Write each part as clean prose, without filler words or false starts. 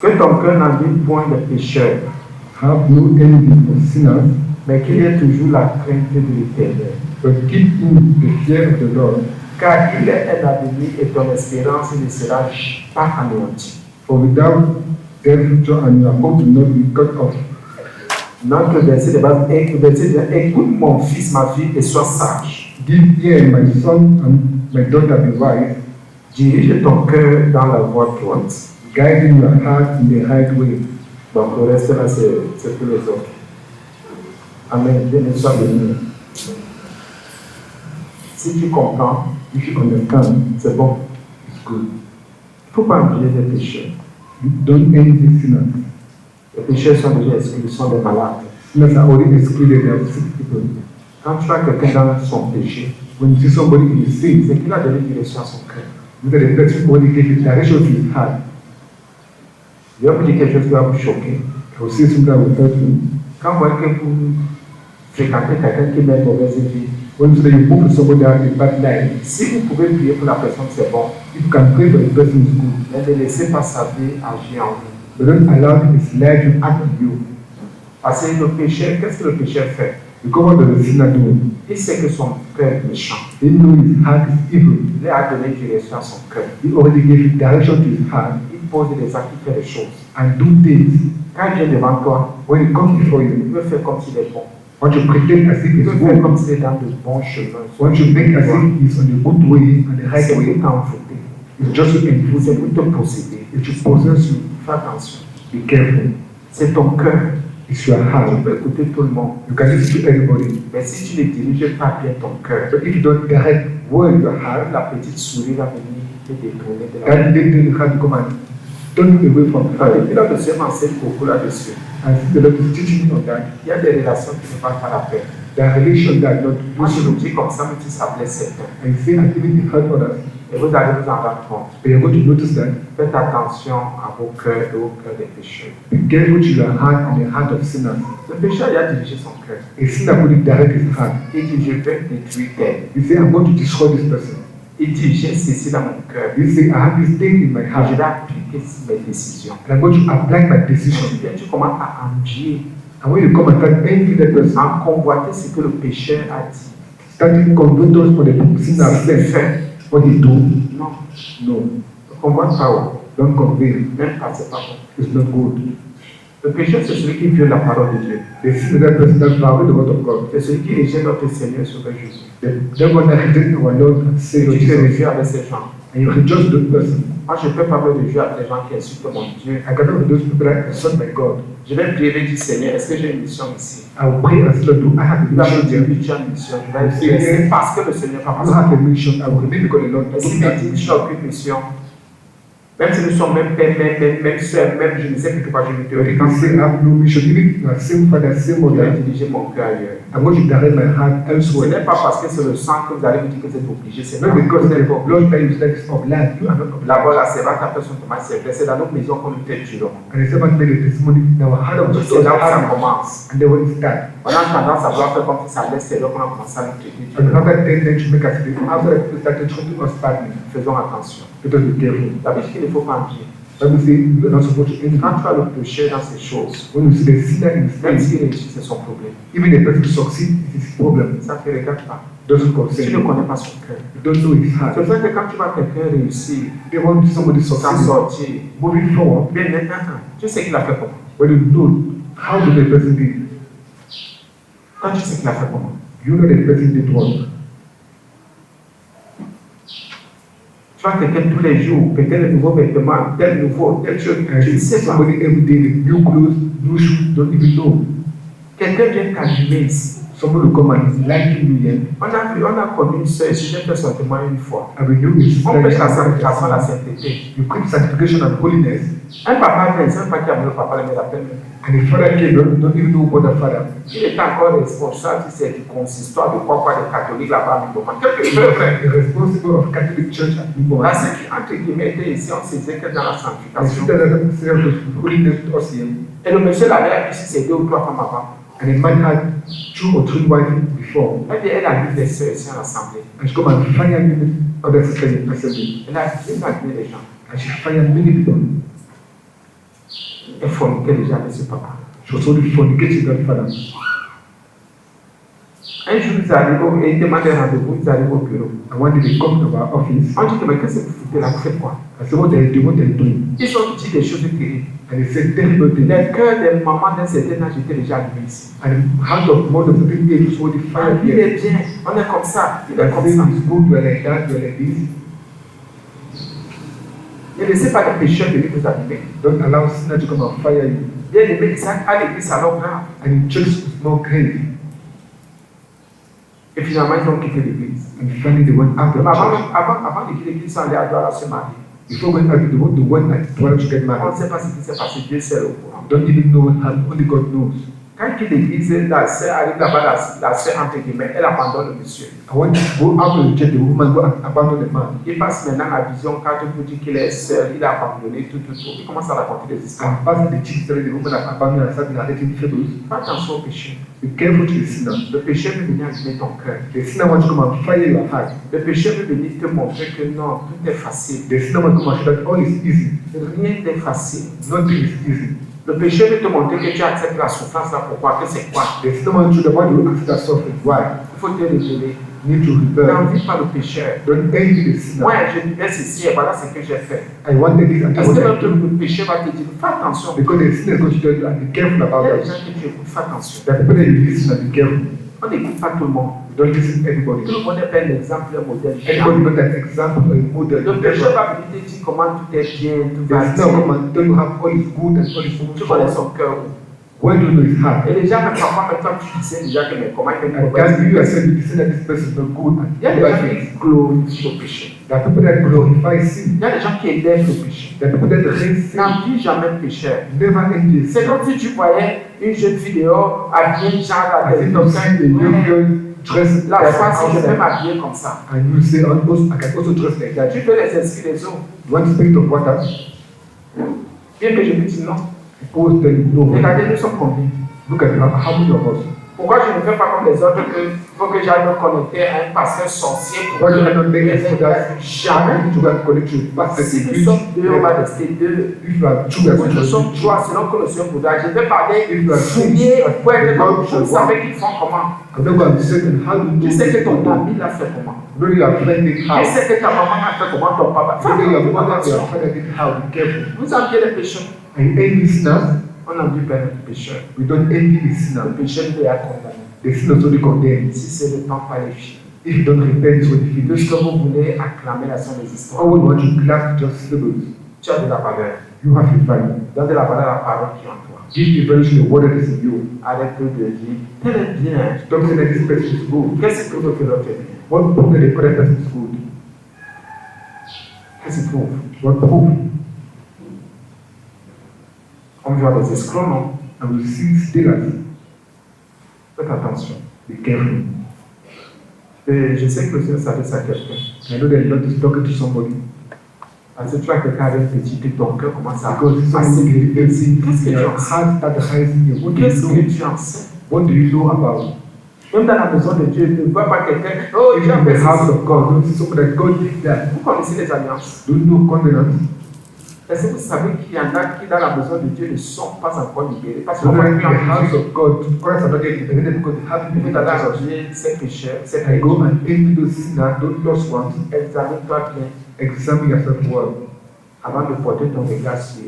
Que ton cœur n'habite point les pécheurs, Have no envy for sinners, mais qu'il y ait toujours la crainte de l'Éternel. but keep in the fear of the Lord. Car il est un avenir et ton espérance ne sera pas anéantie. For without their future and your hope will not be cut off. Notre verset de base est écoute mon fils, ma fille, et sois sage. Give ear, my son and my daughter, be wise, Dirige ton cœur dans la voie droite. guiding your heart in the right way. Donc le reste là, c'est pour les autres. Amen. Dieu nous soit béni. Si tu comprends, If you understand, c'est bon. it's good. Il ne faut pas envier les pécheurs. You don't envy sinners. Les pécheurs sont déjà exclus, ils sont des malades. Sinners are already excluded, they are sick people. Quand tu vois quelqu'un dans son péché, When you see somebody in the sin, c'est qu'il a donné direction à son cœur. that the person already gave the direction to his heart. Je vais vous dire quelque chose qui va vous choquer. I will say something that will hurt you. Quand vous voyez que vous fréquentez quelqu'un qui met une mauvaise vie, When you say you move to somebody that has a bad life, si vous pouvez prier pour la personne, c'est bon. if you can pray for the person, it's good. Mais ne laissez pas sa vie agir en vous. But don't allow his life to act on you. Parce que le pécheur, qu'est-ce que le pécheur fait? Because what does the sinner do? Il sait que son cœur est méchant. He knows his heart is evil. Il a donné direction à son cœur. He already gave direction to his heart Il pose des actes, il fait des choses. and do things. Quand il vient devant toi, When he comes before il you, veut faire comme s'il est bon. want to pretend as if Il it's veut faire good. comme s'il est dans de bons chemins. Want to make as if he's on the good way and the right C'est way. tout envoûté. It's just to Vous influence êtes you. tout possédé. It should possess you. Fais attention. Be careful. C'est ton cœur. It's your Tu heart. peux écouter tout le monde. You can listen to everybody. Mais si tu ne diriges pas bien ton cœur, But if you don't direct well your heart, la petite souris va venir te détourner de la that little heart will come and turn you away from Ah, God. depuis là, le Seigneur m'enseigne beaucoup là-dessus. And since the Lord is teaching me on that, Il y a des relations qui ne valent pas la peine. the relation that not Moi, je useful. le dis comme ça, mais si ça blesse certains. I say I even it hurt others. Et vous allez vous en rendre compte. But you're going to notice that. Faites attention à vos cœurs et au cœur des pécheurs. Be careful to your heart and the heart of sinners. Le pécheur, il a dirigé son cœur. A sinner will direct his heart. Il dit, je vais détruire tel. He say, I'm going to destroy this person. Il dit, j'ai ceci dans mon cœur. He say, I have this thing in my Et je heart. vais appliquer mes décisions. And I'm going to apply my Si decision. tu viens, tu commences à envier, And when you come and start envy that person, à convoiter ce que le pécheur a dit. starting converters for the sinner Ce qu'il said, fait, what he do, non. no, Ne convoite pas. Oh. don't convey. Même pas, c'est pas bon. It's not good. Le pécheur, c'est celui qui viole la parole de Dieu. The sin of that person that violate the word of God. C'est celui qui rejette notre Seigneur et Sauveur Jésus. The one that rejects our Lord and Et Savior tu te Jesus. réjouis avec ces gens. And you rejoice with that person. Moi, je ne peux pas me réjouir avec les gens qui insultent mon Dieu. I cannot with those people that insult my God. Je vais prier et dire, Seigneur, est-ce que j'ai une mission ici? I will pray and say, Lord, do I have a Il va me mission dire, here? oui, tu as une mission. Je vais dire, c'est parce que le Seigneur va You passer. have a mission. I will remain because the Lord Et told s'il me me that dit, tu mission. n'as aucune mission, même si nous sommes même pères, même soeurs, même je ne sais plus quoi, je vais te But if you say I have no mission, even if you are same father, same je vais mother, diriger mon cœur ailleurs. I'm going to direct my heart Ce elsewhere. n'est pas parce que c'est le sang que vous allez me dire que c'est obligé. C'est Not pas because the parce que Lord that you like of land, you are not of land. Là-bas, la servante a fait son tomate, c'est dans notre maison qu'on nous tête du long. And the servant made a testimony in our heart of C'est là où ça Jesus. commence. And then when it started, On a tendance à vouloir faire comme si ça allait, c'est là qu'on a commencé à nous traiter du and long. after 10 days to make us believe, after people started treating us badly, Faisons attention. let us be careful. La Bible dit qu'il ne faut pas envier. Bible say you are not supposed to envy. Quand tu as le péché dans ces choses, When you see the sinner in même sin, s'il réussit, c'est son problème. even the person succeed, it is his problem. Ça ne te regarde pas. Doesn't Tu ne concern you. connais pas son cœur. You don't know his heart. C'est vrai que quand tu vois quelqu'un réussir, They want somebody s'en succeed, sortir, moving forward, bien maintenant, tu sais qu'il a fait comment. when you know how did the person did, Quand tu sais qu'il a fait comment. you know the person did what. Tu vois quelqu'un tous les jours, quelqu'un de nouveaux vêtements, tel nouveau, telle chose, And tu ne you sais see pas. somebody every day with new clothes, new shoes, don't even know. Quelqu'un vient t'allumer ici. Somebody will come and like you here. On a connu une soeur, si j'ai fait son témoin une fois. I will know his On prêche la sanctification, la sister. sainteté. You preach sanctification and holiness, Un papa vient, c'est un papa qui a voulu le papa, mais la peine. and the father came, don't even know what the father. Il était encore responsable, c'est du consistoire, de quoi des catholiques là-bas, quelque chose vrai. The responsible of Catholic Church at Newborn. Là, ce qui, entre guillemets, était ici, on se disait que dans la And sanctification. sister doesn't serve the holiness to us here. Et le monsieur l'avait ici, c'est 2 ou 3 femmes avant. And the man had 2 or 3 wives before. Elle a vu des soeurs ici en assemblée. And she come and fire many other sisters in assembly. Elle a vu les gens. And she fired many people. Elle forniquait déjà avec ce papa. She was only fornicating with her father. Un jour, ils arrivent, et ils demandent un rendez-vous, ils arrivent au bureau. And one day they come to our office. On dit que, mais qu'est-ce que vous foutez là, vous faites quoi? I said, what are you doing? Ils ont dit des choses terribles. And they said terrible things. Les cœurs des mamans d'un certain âge étaient déjà arrivés ici. And the heart of more than 15 age was already fired Il here. est bien, on est comme ça, il est That comme thing ça. is good, you're like that, you're like this. Ne laissez pas les pécheurs venir vous abîmer. Don't allow sinner to come and fire you. Bien aimé, ça à l'église, alors grave. And in church, it's more grave. Et finalement, ils ont quitté l'église. And finally, they went out of Mais church. avant de quitter l'église, ils sont allés à Douala se marier. Before going out, they went at Douala to get On ne married. sait pas ce qui s'est passé, Dieu seul au courant. Don't even know what happened, only God knows. Quand il quitte l'église, la sœur arrive là-bas, la sœur, entre guillemets, elle abandonne le monsieur. I want to go out of the church, the woman go and abandon the man. Il passe maintenant la vision quand on vous dit qu'il est seul, il a abandonné tout. Il commence à raconter des histoires. And past the chief story, the woman has abandoned and started narrating fables. Fais attention au péché. Be careful to the sinner. Le péché peut venir abîmer ton cœur. The sinner wants to come and fire your heart. Le péché peut venir te montrer que non, tout est facile. The sinner wants to come and show that all is easy. Rien n'est facile. Nothing is easy. Le péché peut te montrer que tu acceptes la souffrance là. Pourquoi? Que c'est quoi? The sinner wants to show that why do you accept that suffering? Why? Il faut te révéler. You need to rebel. N'envie pas le pécheur. Don't envy the sinner. Moi, je disais ceci et voilà ce que j'ai fait. I wanted this and that's Est-ce que what I did. le péché va te dire, fais attention? Because the sinner is going to tell you and be careful Il y about a des that. gens que tu écoutes, fais attention. That people that you listen and be careful. On n'écoute pas tout le monde. Don't listen to everybody. Tout le monde n'est pas un exemple, un modèle. Everybody got an example or a model. Le pécheur va venir te dire comment tout est bien, tout The va sinner will come bien. and tell you how all is good and all is Tu good. connais son cœur. Why do you know his heart? Et les gens, même parfois, même toi, tu disais déjà que mais comment il And peut can you accept the sin that this person is not good and Il y a des bad gens things? qui glorifient le péché. There are people that glorify sin. Il y a des gens qui élèvent le péché. There are people that raise sin. N'envie jamais le pécheur. Never envy C'est sin. comme si tu voyais une jeune fille dehors, habillée genre As avec if ton you see a young girl dressed La like foi, si je peux outside, m'habiller comme ça. and you say, I can also dress like that. Tu peux les inscrire les autres. You want spirit of water? Bien que je me dise non. I always tell you no. Regardez, nous sommes combien? Look at how many of us. Pourquoi je ne fais pas comme les autres que faut que j'aille me connecter à un pasteur sorcier pour Why do I not make effort that jamais. to go and connect to a pastor? Si nous sommes deux, on va rester deux. If you are two, you are Si nous sommes two. trois, selon que le Seigneur voudra. Je vais parler If you are fouiller six, pour être the comme Lord vous shall savez work. qu'ils font comment. I'm not going to say how you Tu do sais que it. ton ami l'a fait comment. Know you are finding Tu how. sais que ta maman a fait comment, ton papa. Know you are Fais mother, you attention. are father did how. Be careful. Vous enviez les pécheurs. And envy sinners, On envie pas les pécheurs. we don't envy the Le sinner. péché lui est condamné. The sinner is only condemned. Si c'est le temps, pas les filles. If you don't repent, it's only Tout ce finished. que vous voulez acclamer la son existence. All we want to clap just syllables. Tu as de la valeur. You have to value. Donne de la valeur à la parole qui est en toi. Give the value to the word that is in you. Arrête de dire, tel est bien. Stop saying that this person is good. Qu'est-ce qui prouve que l'autre est bien? What proof that the other person is good? Qu'est-ce qui prouve? What proof? On voit des escrocs, non? And we see stealers. Faites attention. Be careful. Et je sais que le Seigneur s'adresse à quelqu'un. I know that the Lord is talking to somebody. Parce que tu as quelqu'un avec un petit et ton cœur commence à Because passer. somebody Qu'est-ce que tu your en sais? heart start rising you. What do Qu'est-ce you que know? tu en sais? What do you know about? Même dans la maison de Dieu, ne vois pas quelqu'un. Oh, Even tu as in fait the house ça. of God, don't see somebody that God did that. Vous connaissez les alliances. Do you know covenant? Est-ce que vous savez qu'il y en a qui, dans la maison de Dieu, ne sont pas encore libérés? Parce So qu'on that va in plus the en house of God, Christ are not yet liberated because they haven't Tu been peux aller baptized. envier ces pécheurs, ces I go pécheurs. and envy those sinners, those lost ones. Examine-toi bien Examine yourself well avant de porter ton regard sur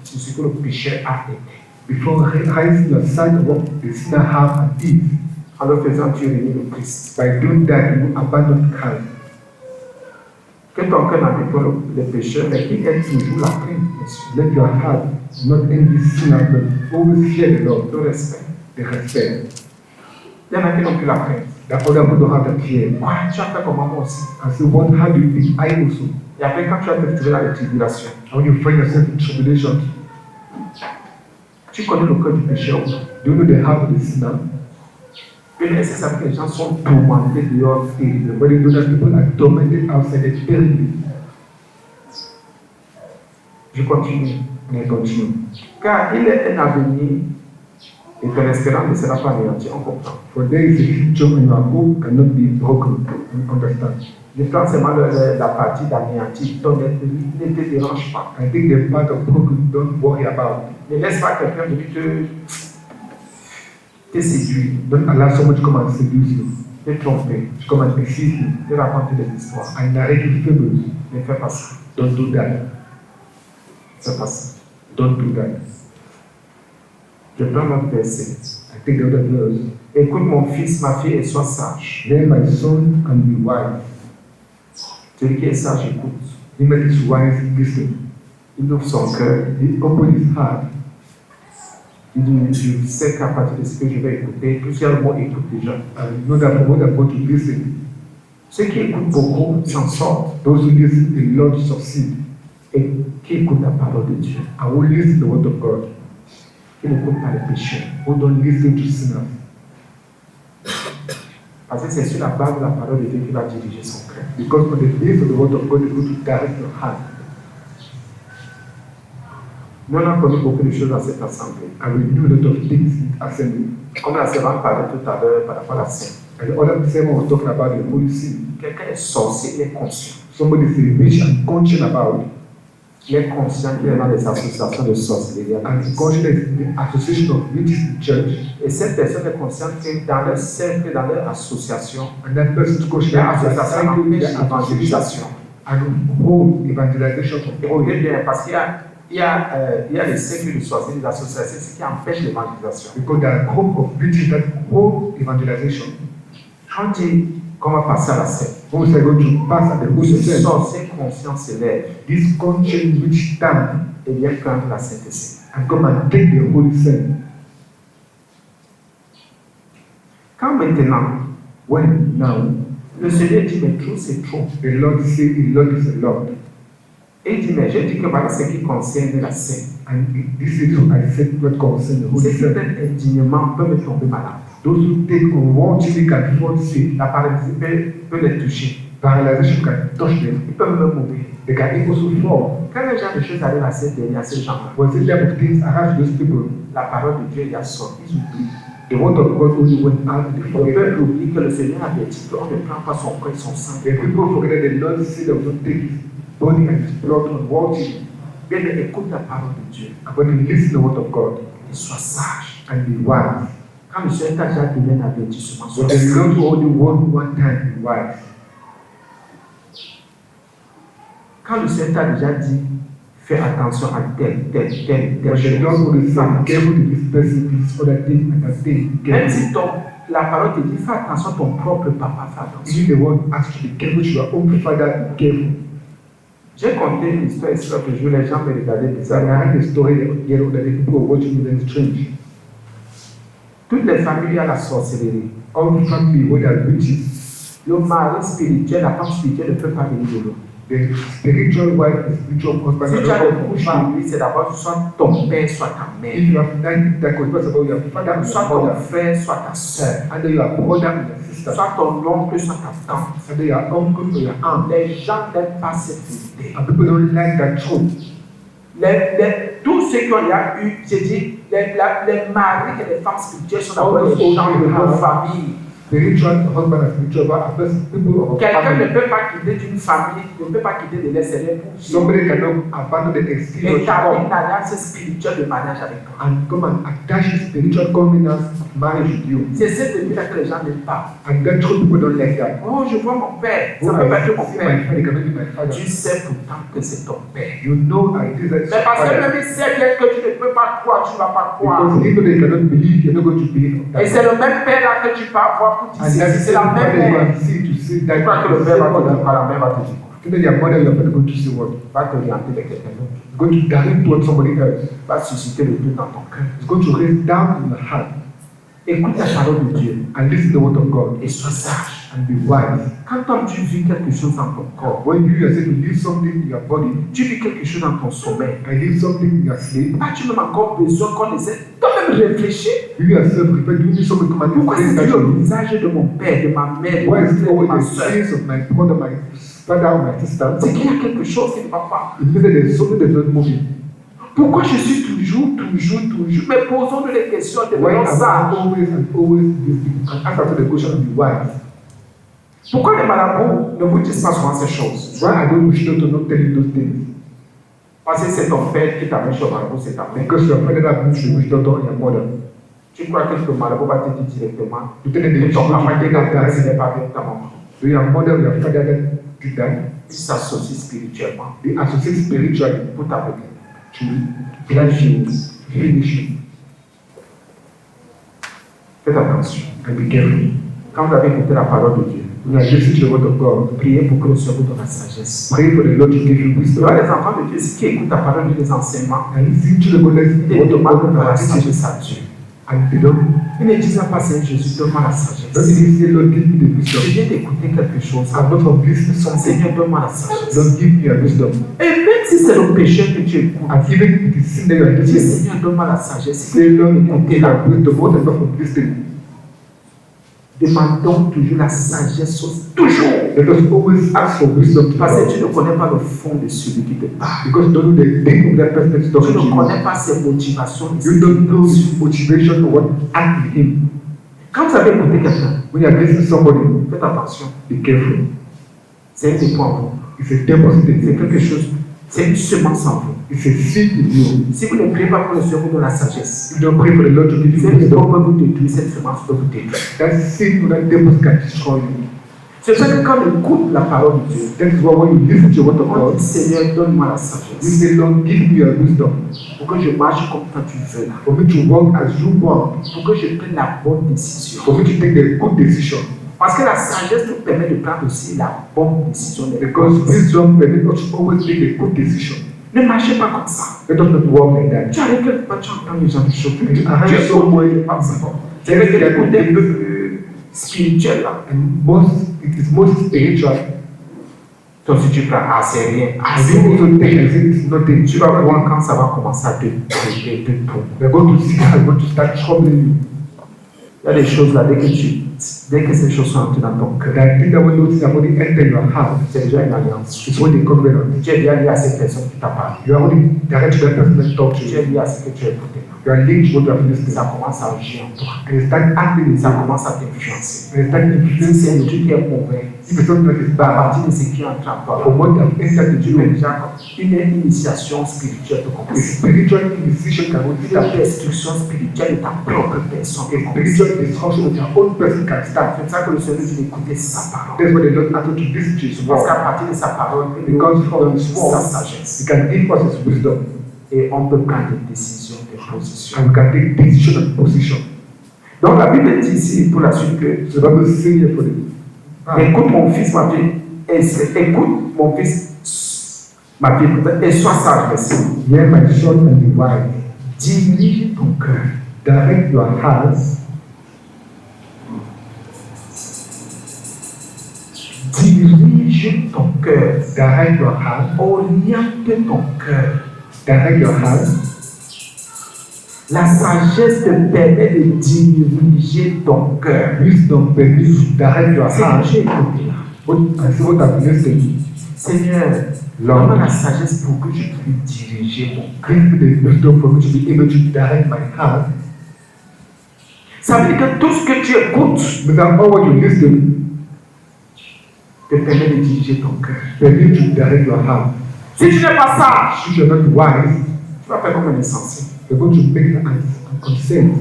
ce que le pécheur a été. before raising your sight of what the sinner have and did. En le faisant, tu réunis le Christ. By doing that, you abandon Christ. Que ton cœur n'habite pas le pécheur, mais qu'il ait toujours la crainte, bien sûr. Let your heart not envy sinners, but always fear the Lord, Le respect. the respect. Il y en a qui n'ont plus la crainte. That other people don't have that fear. Ouais, tu as fait comme moi aussi. And so, how do you think I also? Et après, quand tu as te trouvé dans les tribulations, And when you find yourself in tribulation, tu connais le cœur du pécheur. do you know the heart of the sinner? Puis, est-ce que ça veut dire que les gens sont tourmentés dehors terriblement? But you know that people are tormented outside the terribly. Je continue. And I continue. Car il est un avenir et ton espérance ne sera pas anéantie, on comprend. For there is a future and your hope cannot be broken. You understand? Je prends seulement la partie d'anéantir. Donc, ne te dérange pas. I think the part of broken, don't worry about. Ne laisse pas quelqu'un venir te séduire, Don't allow someone to come and seduce you, te tromper, to come and deceive you, te raconter des histoires. and narrate you fables. Ne fais pas ça. Don't do that. Fais pas ça. Don't do that. Je prends notre verset. I take the other verse. Écoute mon fils, ma fille, et sois sage. Hear my son and be wise. Celui qui est sage écoute. He that is wise listen. Il ouvre son cœur. He open his heart. Il dit, je sais qu'à partir de ce que je vais écouter, plusieurs mots écoutent déjà. And know that from what I'm going to listen, Ceux qui écoutent beaucoup s'en sortent those who listen a lot succeed. et qui écoutent la parole de Dieu. And who listen to the word of God, Qui n'écoutent pas les pécheurs. who don't listen to sinners. Parce que c'est sur la base de la parole de Dieu qu'il va diriger son cœur. Because on the base of the word of God is going to direct your heart. Nous, on a connu beaucoup de choses dans cette assemblée. And we knew a lot of things in assembly. Comme la servante parlait tout à l'heure par rapport à la scène. And the other sermon was talking about the Holy Sin. Quelqu'un est sorcier, il est conscient. Somebody is rich and conscious about it. Il est conscient qu'il est dans des associations de sorcellerie. And conscious is the association of witches in church. Et cette personne est consciente que dans leur cercle, dans leur association, And that person is conscious leur that association empêche their association l'évangélisation. and hold evangelization from Écoutez all. bien, parce qu'il y a les cercles de sorcellerie, des associations, ce qui empêche l'évangélisation. Because there are a group of witches that hold evangelization. Quand on va passer à la scène, When we are going to pass at the Holy ce Sin, sorcier conscient se lève this conscious witch stand et vient prendre la Sainte Seine. and come and take the Holy Sin. Quand maintenant, When now le Seigneur dit, mais trop c'est trop. the Lord say a lot is a lot. Et il dit, mais je dis que voilà ce qui concerne la scène. And this is what I said what concern the Holy Ceux qui Sin. prennent indignement peuvent tomber malades. Those who take unwanted can fall sick. La paralysie peut les toucher. Paralyzation can touch them. Ils peuvent même mourir. They can also fall. Quand les gens de choses arrivent à ces gens-là, When this type of things arrive to those people, la parole de Dieu y a sorti, ils oublient. the word of God only went out and they Le forget. peuple oublie que le Seigneur avait dit qu'on ne prend pas son corps et son sang. The people forget that the Lord said they will not take his body and his blood unwanted. Bien, écoute la parole de Dieu And when you listen to the word of God et sois sage. and be wise, Quand le Seigneur t'a déjà donné un avertissement, sois but the sage. Lord only want one time be wise. Quand le Seigneur t'a déjà dit, fais attention à telle When the Lord chose. only Fais say, attention. careful to this person, this other thing, and that thing. Même Careful. si la parole te dit, fais attention à ton propre papa, fais attention. Even the word asks you to be careful to your own father, be careful. J'ai conté une histoire ici l'autre jour, les gens me regardaient So I bizarrement. heard the story that the people were watching me very strange. Toutes les familles à la sorcellerie. All family, when they are witches, Le mari spirituel, la femme spirituelle ne peut pas venir de l'eau. the spiritual wife, the spiritual husband, Si are tu as not le come couche from en lui, c'est d'abord soit ton père, soit ta mère. If you have night that goes first of all, your father and Soit your ton mother, frère, soit ta soeur. and then your brother and your sister, Soit ton oncle, soit ta tante. and then your uncle or your aunt. Les gens n'aiment pas cette vérité. And people don't like that truth. Tous ceux qui ont eu, j'ai dit, les maris et les femmes spirituelles sont d'abord All les gens de those leur who famille. Spiritual husband and spiritual wife are first people of a Quelqu'un ne family. peut pas quitter d'une famille, ne peut pas quitter de l'extérieur pour Somebody cannot abandon the exterior to établir come une alliance spirituelle de mariage avec toi. and come and attach spiritual covenants of marriage with you. C'est cette vérité que les gens n'aiment pas. And that truth people don't like that. Oh, je vois mon père. Ça Oh, peut pas I être mon see my père. father, it cannot be my father. Tu sais pourtant que c'est ton père. You know I did that. Mais parce que même il sait bien que tu ne peux pas croire, tu ne vas pas croire. Because even though you cannot believe, you're not going to believe. Et c'est le même père là que tu vas voir pour And dire that's c'est the la same même father you mère. can see to see that. Tu crois que le père va te dire quoi, la mère va te dire quoi? Today your mother, your father going to see what? Va te orienter vers quelqu'un d'autre. Going to direct towards somebody else. Va susciter le doute dans ton cœur. It's going to raise down in your heart Écoute la parole de Dieu and listen to the word of God et sois sage. and be wise. Quand toi tu vis quelque chose dans ton corps, When you yourself to leave something in your body tu vis quelque chose dans ton sommeil, and leave something in your sleep, as-tu même encore besoin qu'on essaie toi-même réfléchir? you yourself prepare to leave something come and Pourquoi say c'est that toujours le you visage de mon père, de ma mère, de why mon is it frère, de ma always the soeur? face of my brother, my father, or my sister? C'est qu'il y a quelque chose qui ne va pas. It means that there's something that's not moving. Pourquoi je suis toujours? Mais posons-nous les questions, Why devenons am I sages. always and always this and ask after the question and be wise? Pourquoi les marabouts ne vous disent pas souvent ces choses? Why I don't wish not to not tell you those things? Parce que c'est ton père qui t'amène chez le marabout, c'est ta mère. Because your father that brings the wisdom to your mother. Tu crois que le marabout va te dire directement You tell them que the ton papa qui t'a that fait, ce n'est pas avec ta maman. so your mother or your father that did that, Ils s'associent spirituellement they associate spiritually pour t'aveugler. to finish you. Faites attention. And be careful. Quand vous avez écouté la parole de Dieu, When you listen to the word of God, priez pour que le Seigneur vous donne la sagesse. pray for the Lord to give you Tu wisdom. vois, les enfants de Dieu, ceux qui écoutent la parole de Dieu, les enseignements, And listen to the word ils of demandent God de la and teach it. sagesse à Dieu. And they don't Ils ne disent pas, Seigneur Jésus, donne-moi la sagesse. even say, Lord, give me the Je wisdom. viens d'écouter quelque chose. I'm not from listening to something. Seigneur, donne-moi la sagesse. Lord, give me your wisdom. Et même si c'est le péché que tu écoutes, And even if it is sin that you are dis listening, Seigneur, donne-moi la sagesse. say, Lord, give me your wisdom. What is not from listening? Demandons toujours la sagesse, toujours. Let us always ask for wisdom to Parce que God. tu ne connais pas le fond de celui qui te parle. Because you don't know the thing of that person that's Tu talking to ne you. connais pas ses motivations. You don't know his motivation or what acted him. Quand vous avez écouté quelqu'un, When you are listening to somebody, faites attention. be careful. C'est un des points pour vous. It's a deposit in C'est you. quelque chose, c'est une semence en vous. It's a seed in you. Si vous ne priez pas pour le Seigneur, vous donne la sagesse. If you don't pray for the Lord to give you Cette wisdom, pomme peut vous détruire, cette semence peut vous détruire. that seed or that deposit can destroy you. C'est ça que quand on écoute la parole de Dieu, That is why when you listen to the word of on God, dit Seigneur, donne-moi la you sagesse. say, Lord, give me your wisdom. Pour que je marche comme toi tu veux là. For me to walk as you want. Pour que je prenne la bonne décision. For me to take the good decision. Parce que la sagesse nous permet de prendre aussi la bonne décision. Because wisdom permits us to always take a good decision. Ne marchez pas comme ça. Let us not walk like that. Tu arrives quelque part, tu entends les gens de choses. Tu dis, I Dieu have est so bon, much. il est pas bon. C'est vrai que le côté un peu spirituel là. And it is most spiritual. Donc si tu prends, ah c'est rien, ah And c'est you also rien. take as if it's nothing. Tu vas voir quand ça va commencer à te tourner. We're going to see how it's going to start troubling you. Il y a des choses là, dès que ces choses sont entrées dans ton cœur, And I think that when those things are going to enter your heart, c'est déjà une alliance. it's when they covenant. Tu es bien lié à cette personne qui t'a parlé. You are only direct to that person that talks to Tu you. es lié à ce que tu as écouté. You are linked to what you have listened. Ça commence à agir en toi. And you start acting in Ça you. commence à t'influencer. And you start Si c'est influencing un you. truc qui est mauvais, If it's something that is à bad, partir de ce qui entre en toi, from what you have entered tu into peux you, déjà une initiation spirituelle peut a commencer. spiritual initiation can only Une start. destruction spirituelle de ta propre personne peut A commencer. spiritual destruction of your own person can start. C'est ça que le Seigneur dit d'écouter sa parole. That's what the Lord asked us to listen to His Parce word. qu'à partir de sa parole, il Because from donne His sa word, sagesse. He can give us His wisdom. Et on peut prendre des décisions, des positions. And we can take decision and position. Donc la Bible dit ici pour la suite que So the Bible is saying here for the écoute mon fils, ma fille, écoute mon fils, ma fille, et sois sage, merci. Hear my son and be wise. Dirige ton cœur. Direct your hearts. Dirige ton cœur. Direct your heart. Oriente ton cœur. Direct your heart. La sagesse te permet de diriger ton cœur. Wisdom permits you to direct your C'est que heart. j'ai écouté là. And see what I've listened. Seigneur, donne-moi la sagesse pour que je puisse diriger mon cœur. Give me the wisdom for me to be able to direct my heart. Ça veut dire que tout ce que tu écoutes Because all what you listen te permet de diriger ton cœur. permits you to direct your heart. Si tu n'es pas sage, If you're not wise, tu vas faire comme un insensé. you're going to make an consent.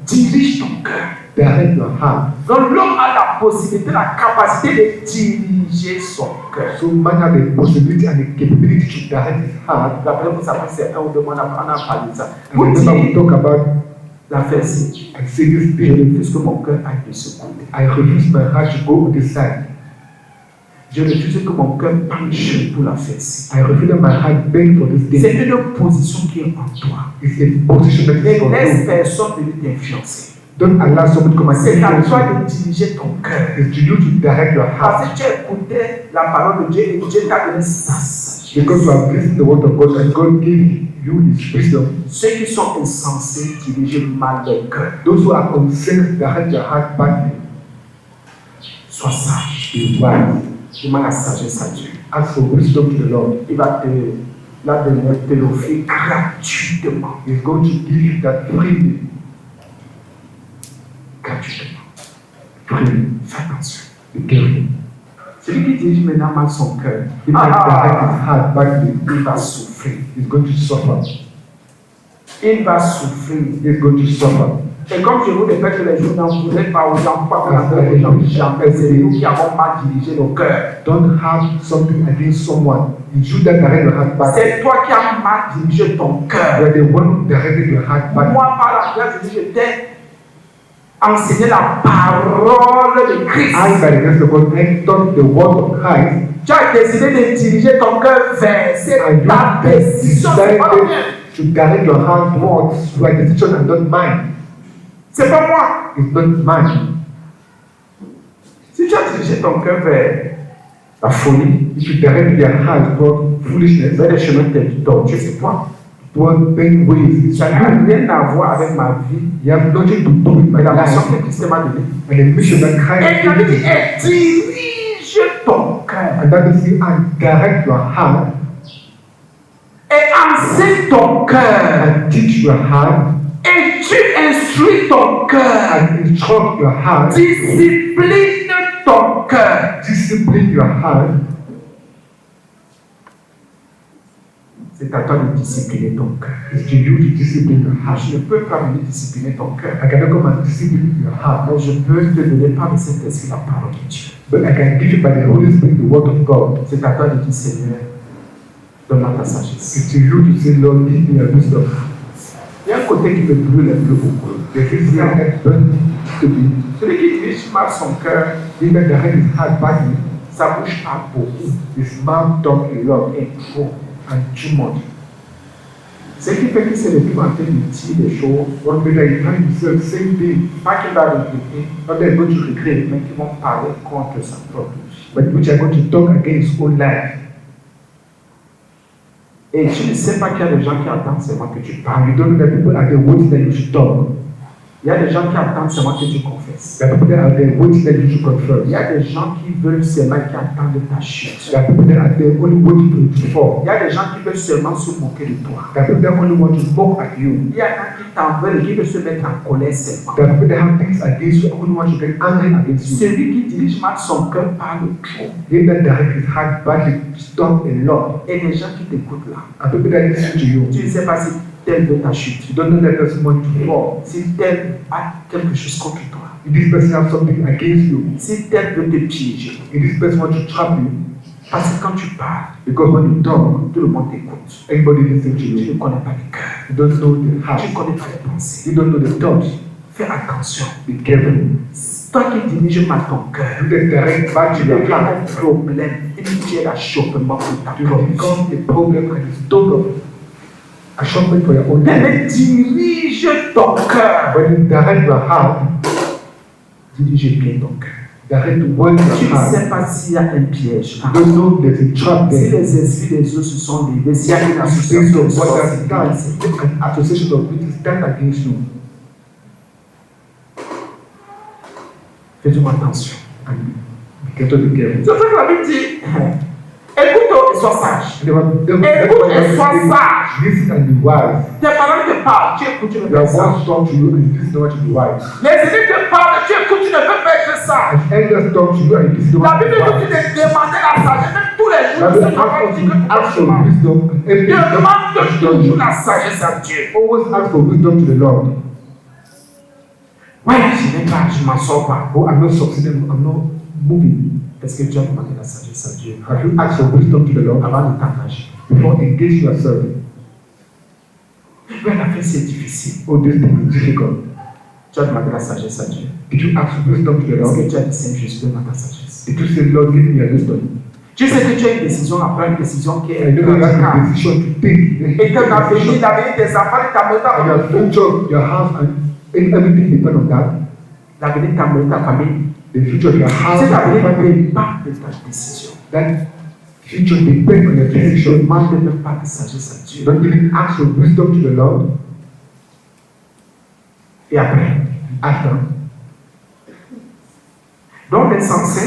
Dirige ton cœur. Direct your heart. Donc l'homme a la possibilité, la capacité de diriger son cœur. So man has the possibility and the capability to direct his heart. La première fois, ça fait c'est un ou deux mois, on a parlé de ça. And Pour remember we dire talk about l'affaire, c'est and say this je thing. refuse que mon cœur aille de ce côté. I refuse my heart to go on this side. Je refuse que mon cœur penche pour l'affaire. I refuse that my heart bend for this C'est thing. une position qui est en toi. It's a position that is Ne for laisse you. personne venir t'influencer. Don't allow someone to come and C'est à influence toi you. de diriger ton cœur. It's to you to direct your Parce heart. que tu as écouté la parole de Dieu et Dieu t'a donné sa sagesse. Because you have listened to the word of God and God gave you His wisdom. Ceux qui sont insensés dirigent mal leur cœur. Those who are unsensed direct your heart badly. Sois sage. Be wise. Demande la sagesse à Dieu. Ask for wisdom to the Lord. Il va te l'offrir gratuitement. He's going to give you that freely. Gratuitement. Freely. Fais attention. Be careful. Celui qui dirige maintenant mal son cœur, If I direct his heart badly, il va souffrir. he's going to suffer. Il va souffrir. He's going to suffer. Et comme je vous répète tous les jours, n'en voulez pas aux gens, pas aux gens qui jamais, c'est nous qui avons mal dirigé nos cœurs. Don't have something against someone. It's you that direct your heart badly. C'est toi qui as mal dirigé ton You cœur. are the one who directed your heart badly. Moi, par la grâce de Dieu, je t'ai enseigné la parole de Christ. I, by the grace of God, I taught the word of Christ. Tu as décidé de diriger ton cœur vers And ta you décision. C'est pas la mienne. decided to direct your heart towards your decision and not mine. C'est pas moi. It's not mine. Si tu as dirigé ton cœur vers la folie, If you direct your heart toward foolishness, vers les chemins tortueux, c'est toi. toward vain ways, Ça n'a rien à voir avec ma vie. you have nothing to do with my Mais la mission life que Christ m'a donnée. and the mission that Et Christ il a gave dit, me. dirige ton cœur. And that is it, and direct your heart Et enseigne ton cœur. and teach your heart Et tu instruis ton cœur. and instruct your heart, Discipline ton cœur. discipline your heart. C'est à toi de discipliner ton cœur. It's to you to discipline your heart. Je ne peux pas venir discipliner ton cœur. I cannot come and discipline your heart, Mais je peux te donner par le Saint-Esprit la parole de Dieu. but I can give you by the Holy Spirit the word of God. C'est à toi de dire, Seigneur, donne-moi ta sagesse. It's to you to say, Lord, give me your wisdom. Il y a un côté qui me brûle un peu beaucoup. The Christian that burns to be, Celui qui dirige mal son cœur, he that direct his heart badly, ça bouge pas beaucoup. his mouth talk a lot Et trop. and too much. Ce qui fait que c'est le plus en train de dire des choses, One day he find himself saying things, pas qu'il va regretter, not that he's going to regret, mais qui vont parler contre sa propre vie. but which are going to talk against his own life. Et tu ne sais pas qu'il y a des gens qui attendent seulement que tu And parles. you don't know that people are there waiting that you should talk. Il y a des gens qui attendent seulement que tu confesses. There are people that are there waiting that you should Il confess. y a des gens qui veulent seulement qui attendent ta chute. There are people that are there only waiting for you to fall. Il y a des gens qui veulent seulement se moquer de toi. There are people that only want to mock at you. Il y en a qui t'en veulent et qui veulent se mettre en colère seulement. There are people that have things against you, only want to get angry against you. Celui qui dirige mal son cœur parle trop. He that direct his heart badly talk a lot. Et les gens qui t'écoutent là, And people that listen to you, tu ne sais pas si tel veut ta chute. you don't know that person wants to fall. Si tel a quelque chose contre toi. If this person has something against you, Si tel veut te piéger. if this person wants to trap you, Parce que quand tu parles, because when you talk, tout le monde t'écoute. everybody listens to Tu you. ne connais pas le cœur. You don't know the Tu heart. ne connais pas les pensées. You don't know the thoughts. Fais attention. Be careful. Toi qui dirige mal ton cœur, You that direct back tu to your deviens heart, un problème, une pierre d'achoppement pour ta you propre vie. become a problem and a stone of assurance for your own life. Mais dirige ton cœur. When you direct your heart, Dirige bien ton cœur. direct towards Tu your ne heart. sais pas s'il y a un piège. You don't know there's a trap Si there. les esprits des eaux se sont levés, s'il y a une Space association de of water sorciers, stands, an association of witches stand against you. fais-moi attention. And be careful, be careful. C'est ça que la Bible dit. Écoute et sois sage. Écoute et sois sage. Listen and be wise. Tes parents te parlent, tu écoutes, tu ne Your peux pas être sage. ones talk to you and you listen not to be wise. Les ennemis te parlent, tu écoutes, tu ne peux pas être sage. And elders talk to you and you listen La not to Bible be dit que tu wise. te demandais la sagesse, même tous les jours, That tu is sais pas ask dire que tu ask for dois wisdom and everything. demande that you toujours do. la sagesse à Dieu. Always ask for wisdom to the Lord. Ouais, je n'ai pas, je m'en sors pas. Oh, I'm not succeeding, I'm not moving. Est-ce que tu as demandé la sagesse à Dieu Have you asked for wisdom to the Lord avant de t'engager? before engaging yourself? Ouais, la vie c'est difficile. Oh, this thing is difficult. Tu as demandé la sagesse à Dieu. Did you ask for wisdom to the Est-ce Lord? que tu as dit Seigneur Jésus, donne-moi ta sagesse? Did you say, Lord, give me your wisdom? Tu sais que tu as une décision à prendre, une décision qui est I know that that's a radicale. decision to take. Et ton avenir, l'avenir des enfants, ta maison, And your future, your house, and everything depends on that. l'avenir de ta maison, ta famille. The future of your house Cet and avenir your ne family. dépend pas de ta décision. That future depends on your Ne decision. demande même pas de sagesse à Dieu. Don't even ask for wisdom to the Lord. Et après, After, donc l'insensé,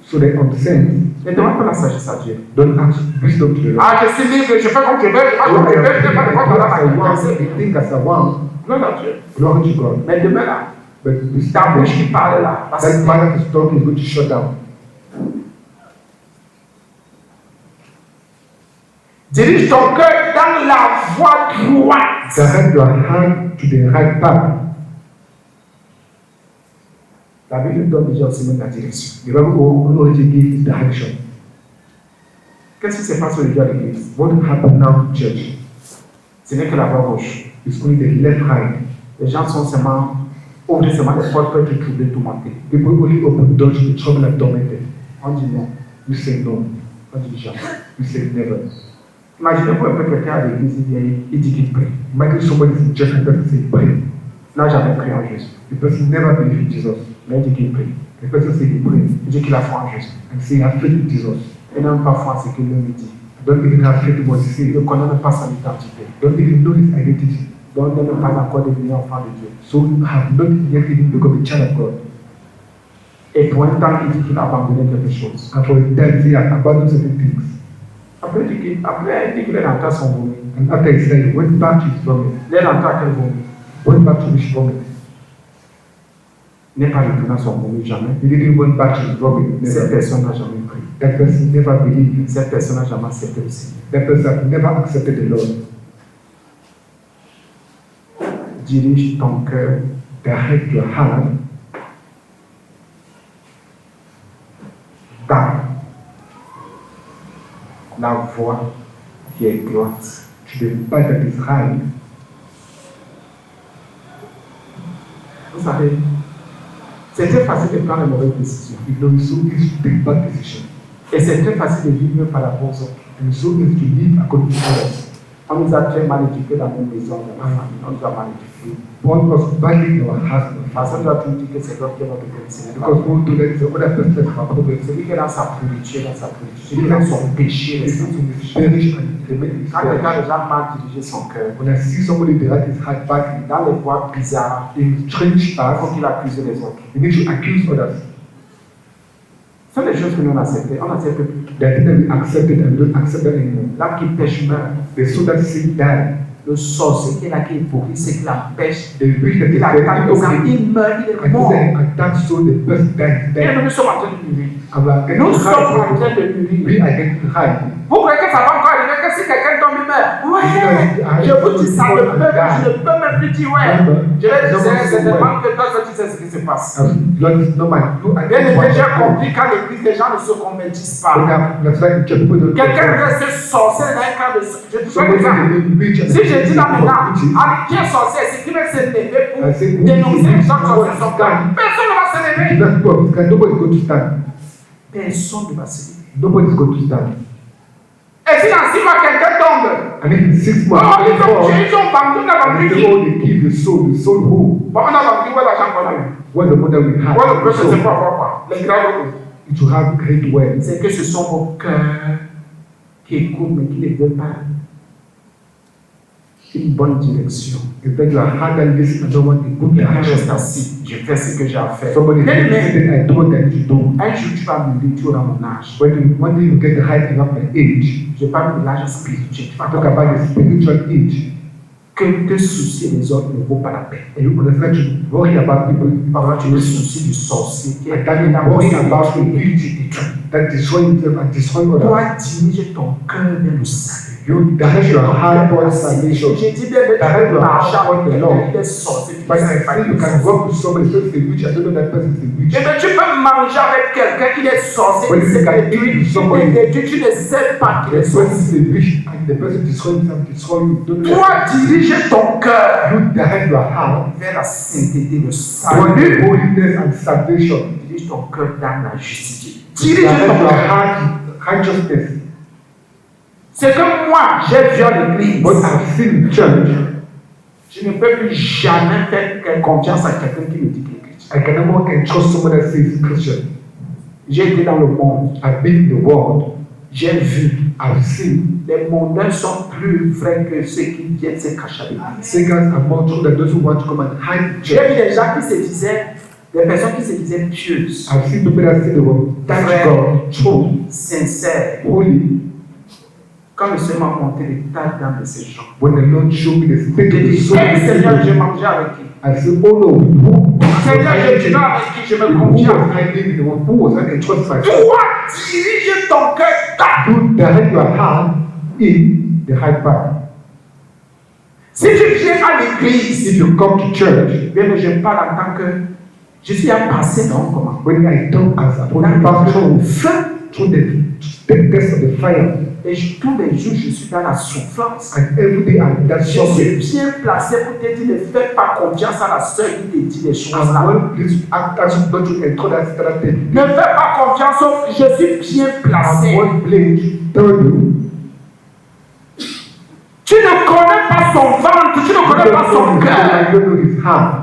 so they understand. ne demande pas la sagesse à Dieu. Don't ask wisdom to the Lord. Ah, je suis libre, je fais comme je veux, je fais comme je veux, je fais pas de quoi dans ma vie. I think as I want. Gloire à Dieu. Glory to God. Mais demain là, But this ta bouche qui parle là, parce that que part of the talk is going to shut down. Dirige ton cœur dans la voie droite. Direct your heart to the right path. La Bible donne déjà aussi même la direction. The Bible already gives direction. Qu'est-ce qui se passe aujourd'hui à l'église? What happened now in church? Ce n'est que la voie gauche. It's only the left hand. Les gens sont seulement, ouvrent seulement les portes pour être troublés, tourmentés. People only open doors to be troubled and tormented. On dit non. You say no. On dit jamais. You say never. Imaginez-vous un peu quelqu'un à l'église, il dit qu'il prie. Imagine somebody in church and person say pray. Il n'a jamais prié en Jésus. The person never believed in Jesus. Mais il dit qu'il prie. The person say he pray Il dit qu'il a foi en Jésus. and say have faith in Jesus. Et n'a même pas foi en ce que l'homme lui dit. Don't even have faith in what he Il says. ne connaît même pas son identité. Don't even know his identity. Donc il n'est même pas encore devenu enfant de Dieu. So you have not yet even become a child of God. Et pour un temps, il dit qu'il a abandonné quelque chose. And for a time, he has abandoned certain things. Après, il dit qu'il est rentré à son vomit. And after he said, he went back to his vomit. Il est rentré à quel vomit? Went back to his vomit. Il n'est pas retourné à son vomit, jamais. He didn't went back to his vomit. Cette Never. personne n'a jamais pris. That person never believed. Cette personne n'a jamais accepté le Seigneur. That person has never accepted the Lord. Dirige ton cœur Direct your heart dans la voie qui est droite. to the path that is high. Vous savez, c'est très facile de prendre les mauvaises décisions. You know, it's so easy to take bad decisions. Et c'est très facile de vivre par rapport aux autres. And it's so easy to live according to others. On nous a très mal éduqués dans nos maisons, dans la famille. On nous a mal éduqués. What was badly in our hearts and Parce fathers. qu'on doit toujours dire que c'est l'autre qui est notre problème. Ce n'est pas Because we do that, the other person has a problem. celui qui est dans sa pourriture, dans sa pourriture. Celui qui est dans son péché. It's not to be perish and remain in Quand his quelqu'un a flesh. déjà mal dirigé son cœur, When I see somebody direct his heart badly, dans les voies bizarres, in strange il faut paths, qu'il accuse les autres. you need to accuse others. Ce sont des choses que nous on accepte. On n'accepte plus. They are things that we accepted and we don't accept them anymore. L'homme qui pêche meurt. The soul that sin die. Le sorcier qui est là, qui est pourri, c'est qu'il empêche. The witch that is Il attaque les gens, okay. il meurt, il est And mort. then attack so the person dies. Et nous sommes en train de mourir. I'm like, getting Nous sommes en high. train de mourir. We are getting high. Vous croyez que ça va encore arriver que si quelqu'un tombe, il meurt? Ouais, je vous dis ça, je ne peux même plus dire ouais. Je vais dire, c'est tellement que toi, tu sais ce qui se passe. Lord, it's not my no, I Bien don't want j'ai to compris quand l'église, les gens ne se convertissent But pas. now, that's why the church people don't Quelqu'un reste sorcier dans un camp de. Je te Somebody dis ça. is a witch and Si je dis là maintenant, witches. allez, qui est sorcier, c'est qui va se lever pour I say, dénoncer les gens qui nobody sont sorciers. Personne ne va se lever. That's God. Nobody is going to stand. Personne ne va se lever. Nobody is going to stand. Et si dans 6 mois quelqu'un tombe, And if in 6 oh, months, ils ont before, tué, ils ont vendu, on a vendu and they qui? say, oh, they give the soul who? Bon, on a vendu, où est l'argent qu'on a eu? What the mother will have. What le peuple So, c'est pas quoi? Les grands it will have great wealth. c'est que ce sont vos cœurs qui écoutent mais qui ne veulent pas une bonne direction. It's like your heart and listen and don't want a good Quelqu'un reste direction. assis, je fais ce que j'ai à faire. Somebody Bien aimé, said, I do what I need to do. un jour tu vas mourir, tu auras mon âge. One day you get the height enough my age. Je parle de l'âge spirituel. Tu vas Talk about the spiritual age. que te soucier des autres ne vaut pas la peine. And you understand to worry about people. Parfois tu te soucies du sorcier qui est And then you worry about the et witch that destroy himself and destroy others. toi dirige ton cœur vers le salut. You direct your heart towards salvation. J'ai dit bien Direct your marcher heart towards the avec Lord. quelqu'un, il est sorcier. tu But ne I sais pas think qu'il you est can sorcier. work with somebody who is a witch. I don't know that person is a witch. Eh bien, tu peux manger avec quelqu'un qui est sorcier, But qui you s'est can détruit, eat with somebody. tu ne sais pas qu'il The est person sorcier. is a witch and the person destroy himself, destroy you. Don't know. Toi, dirige ton cœur You direct your heart vers la sainteté, le towards salut. holiness and salvation. Dirige ton cœur dans la justice. Direct Dirige ton your cœur. heart to righteousness. C'est que moi, j'ai vu à l'église. But I've seen in church. Je ne peux plus jamais faire confiance à quelqu'un qui me dit qu'il est chrétien. I can no more can trust someone that says Christian. J'ai été dans le monde. I've been in the world. J'ai vu. I've seen. Les mondains sont plus vrais que ceux qui viennent se cacher à l'église. Pagans are more true than those who want to come and hide in J'ai church. vu des gens qui se disaient, des personnes qui se disaient pieuses, I've seen people that say they were thank God, true, sincères. holy. Quand le Seigneur m'a montré les tas d'âmes de ces gens, When the Lord showed me the state j'ai of the dit, soul of hey, the Seigneur, j'ai people, mangé avec qui? I said, oh no, who Seigneur, je dis avec qui je me who confie. was I living in? Who was I can trust myself? Toi, dirige ton cœur. You direct your heart in the Hyde Park. Si tu viens à l'église, If you come to church, bien, je parle en tant que je suis un passé, non, comment? when I talk as a Dans holy le pastor, feu, through the test of the fire, et tous les jours, je suis dans la souffrance. and every day I'm in that Je suis suffering. bien placé pour te dire, ne fais pas confiance à la sœur qui te dit des choses And là. one place ask you not to enter that strategy. Ne fais pas confiance au, je suis bien placé. And one place tell you, Tu ne connais pas son ventre, tu ne connais pas son I cœur. don't know his heart.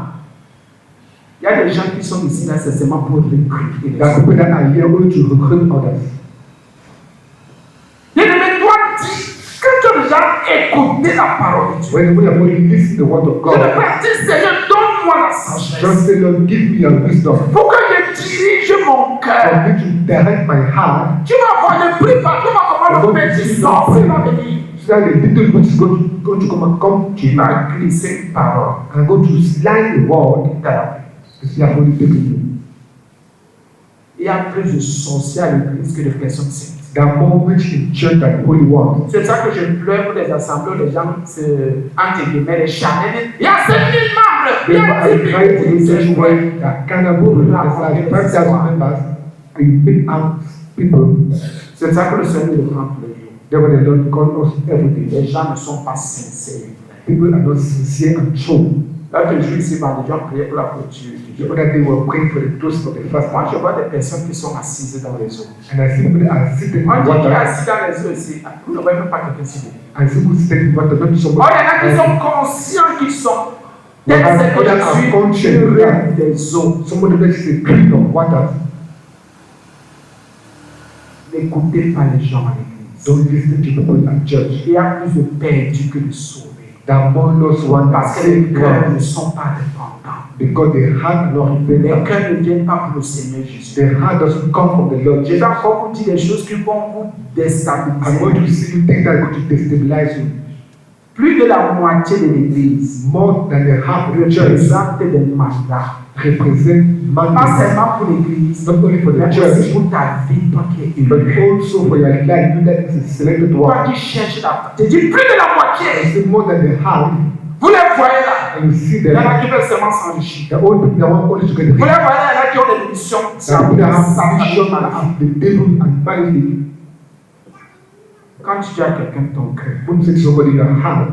Il y a des gens qui sont ici là, c'est seulement pour recruter les There are autres. people that are here only to recruit others. Bien-aimé, toi, dis que tu as déjà écouté la parole de Dieu. When we have only listened to the word of Je ne God, peux dire, Seigneur, donne-moi la sagesse just say, Lord, give me your wisdom. pour que je dirige mon For cœur. me to direct my heart, Tu vas voir, ne prie pas, tu vas comment le petit sorcier va venir. so that the little which is going to come to Il you va glisser une parole. and go to slide the word that is here only taking you. Il y a plus de sorciers à l'église que de personnes saintes. There are more rich in church than holy ones. C'est ça que je pleure pour les assemblées où les gens se, entre guillemets, les charnés. Il y a 7000 membres. Il y Therefore, a I 10 try to do 000 such way that Canada has like 5,000 members and you pick out people. C'est ça que le Seigneur nous prend tous les jours. Therefore, the Lord calls us every day. Les gens ne sont pas sincères. People are not sincere and true. L'autre jour, ici, les gens priaient pour la clôture. The other day, we were praying for the close of the fast. Moi, je vois des personnes qui sont assises dans les eaux. And I see people that are sitting in On dit qu'il est water. assis dans les eaux ici. Vous ne voyez même pas quelqu'un ici. I see people sitting in water, not Oh, somebody. il y en a qui sont conscients qu'ils sont. There Tel are c'est que others je are suis conscious pur that des eaux. somebody that is a clean of water. N'écoutez pas les gens à l'église. Don't listen to people at church. Il y a plus de perdus que de sauvés. There are more lost ones that Parce que les saved cœurs ne ones sont pas dépendants. because they had not Les repentance. cœurs ne viennent pas pour le Seigneur Jésus. Their heart doesn't come from the Lord Je Jesus. vais encore vous dire des choses qui vont vous I'm déstabiliser. going to see you think that are going to destabilize you. Plus de la moitié de l'église More than the half of the church représente des mandats. represent Pas mandate, seulement pour l'église, not only for the mais aussi church, pour ta vie, toi qui es but élu. also for your life. You that is a selected Toi one. qui cherches la. Je dis plus de la I moitié. say more than the half, Vous les voyez là. and you see Il y en a that qui veulent seulement s'enrichir. the old people want only to get the Vous les rich. voyez là, il y en a qui ont des missions. There are people that have vision of the devil and vanity. Quand tu dis à quelqu'un ton cœur, When you say to somebody your heart,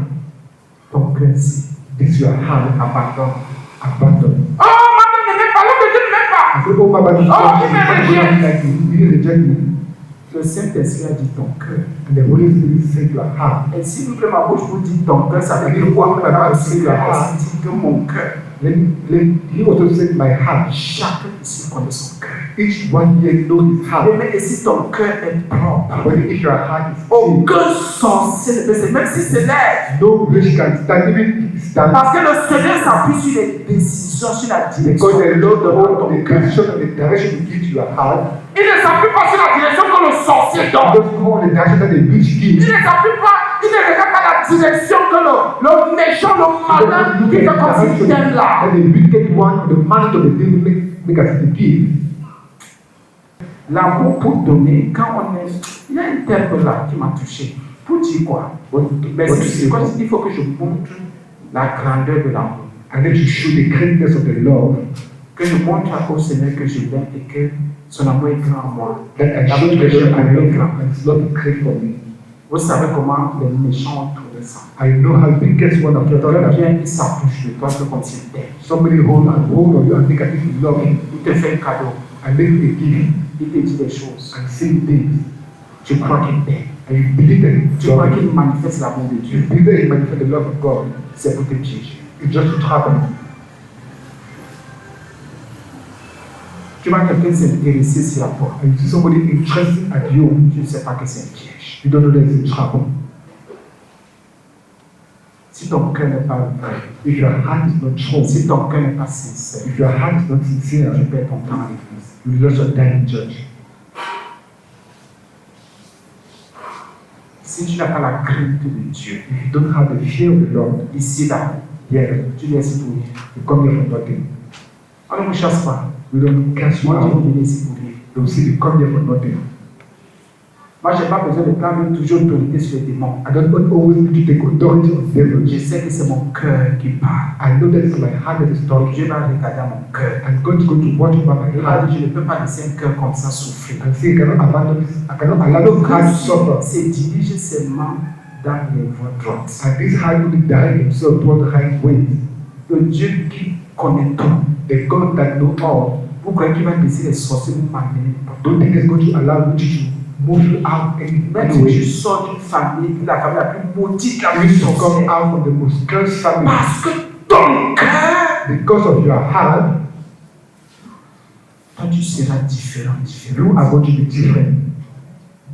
ton cœur c'est this your heart, abandonne. abandon. Oh, maman ne m'aime pas, l'homme de Dieu ne m'aime pas. I say, oh, Baba, this Oh, is he may not reject. like you. You reject me. Le Saint-Esprit a dit ton cœur. And the Holy Spirit said your heart. Et si vous ma bouche vous dit ton cœur, ça veut dire quoi? Maintenant aussi, il a dit que mon cœur. He also said my heart. Chacun ici connaît son cœur. Each one here knows his heart. Mais si ton cœur est propre, But if your heart is aucun sorcier ne peut se, même si c'est l'air. no witch can stand, even if it stands. Parce que le Seigneur s'appuie sur les décisions, sur la direction. Because the Lord de ton the cœur. direction and the direction He gives to your heart. Il ne s'appuie pas sur la direction que le sorcier He donne. doesn't go on the direction that the witch Il gives. ne s'appuie pas, il ne regarde pas la direction que le méchant, le malin, qui fait comme s'il t'aime là. And the wicked one, the man of the devil make us to give. L'amour pour donner, quand on est. Il y a un terme là qui m'a touché. Pour dire quoi? Mais c'est quoi? Il faut que je montre la grandeur de l'amour. And then to show the greatness of the love. Que je montre au Seigneur que je l'aime et que son amour est grand en moi. That I show the Lord I love Him and His love is great for me. Vous savez comment les méchants ont trouvé ça? I know how the biggest one of your Quelqu'un daughter. vient, il s'approche de toi, c'est comme s'il t'aime. Somebody hold on you and think as if you love him Il te fait un cadeau, and make a gift il te dit des choses. and say things. Tu crois qu'il t'aime. And you believe that Tu crois qu'il manifeste l'amour de Dieu. you believe that He manifests the love of God. C'est pour te piéger. It's just to trap him. Tu vois quelqu'un s'intéresser sur la porte. And you see somebody interested at you, Tu ne sais pas que c'est un piège. you don't know that it's a trap. Si ton cœur n'est pas vrai, If your heart is not true, si ton cœur n'est pas sincère, if your heart is not sincere, tu perds ton temps à l'église. you lose your time in church. Si tu n'as pas la crainte de Dieu, If you don't have the fear of the Lord, ici, là, here, tu viens ici pour rien. you come here for nothing. On ne vous chasse pas. We don't cast you Moi, je out. vous viens ici pour rien. They will say you come here for nothing. Moi, je n'ai pas besoin de prendre toujours autorité sur les démons. I don't always need to take authority on devils. Je sais que c'est mon cœur qui parle. I know that it's my heart that is talking. Dieu va regarder à mon cœur. I'm going to go to watch over my Il va heart dire, je ne peux pas laisser un cœur comme ça souffrir. and say I cannot abandon this. I cannot allow this heart to suffer. C'est dirigé seulement dans les voies droites. And this heart will direct himself toward the right ways. Le Dieu qui connaît tout. The God that knows all. Vous croyez qu'il va laisser les sorciers vous m'amener? Don't think it's going to allow witches to move you out Même si tu anyway. sors d'une famille, la famille la plus maudite, la You plus need to come sorcière. out from the most cursed family Parce que ton cœur, because of your heart. toi tu seras différent. You are going to be different.